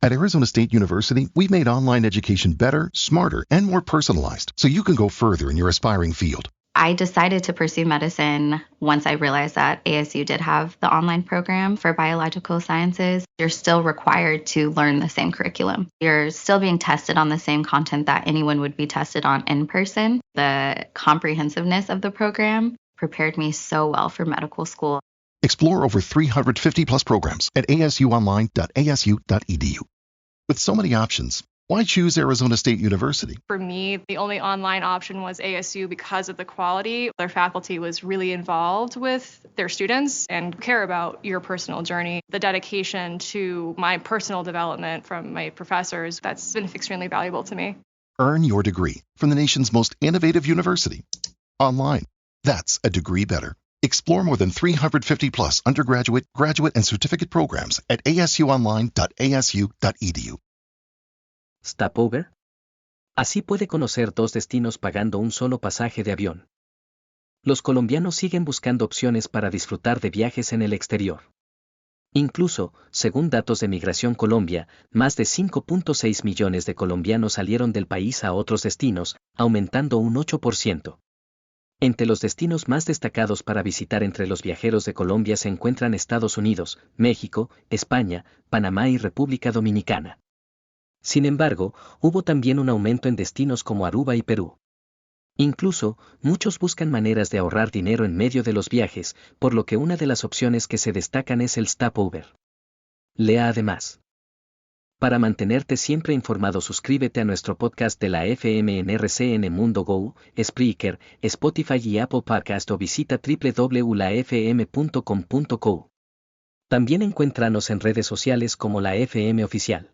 At Arizona State University, we've made online education better, smarter, and more personalized so you can go further in your aspiring field. I decided to pursue medicine once I realized that ASU did have the online program for biological sciences. You're still required to learn the same curriculum. You're still being tested on the same content that anyone would be tested on in person. The comprehensiveness of the program prepared me so well for medical school. Explore over 350 plus programs at asuonline.asu.edu. With so many options, why choose Arizona State University? For me, the only online option was ASU because of the quality. Their faculty was really involved with their students and care about your personal journey. The dedication to my personal development from my professors, that's been extremely valuable to me. Earn your degree from the nation's most innovative university. Online. That's a degree better. Explore more than 350 plus undergraduate, graduate, and certificate programs at asuonline.asu.edu. Stopover. Así puede conocer 2 destinos pagando un solo pasaje de avión. Los colombianos siguen buscando opciones para disfrutar de viajes en el exterior. Incluso, según datos de Migración Colombia, más de 5.6 millones de colombianos salieron del país a otros destinos, aumentando un 8%. Entre los destinos más destacados para visitar entre los viajeros de Colombia se encuentran Estados Unidos, México, España, Panamá y República Dominicana. Sin embargo, hubo también un aumento en destinos como Aruba y Perú. Incluso, muchos buscan maneras de ahorrar dinero en medio de los viajes, por lo que una de las opciones que se destacan es el Stopover. Lea además. Para mantenerte siempre informado, suscríbete a nuestro podcast de la FM en RCN Mundo Go, Spreaker, Spotify y Apple Podcast o visita www.lafm.com.co. También encuéntranos en redes sociales como la FM Oficial.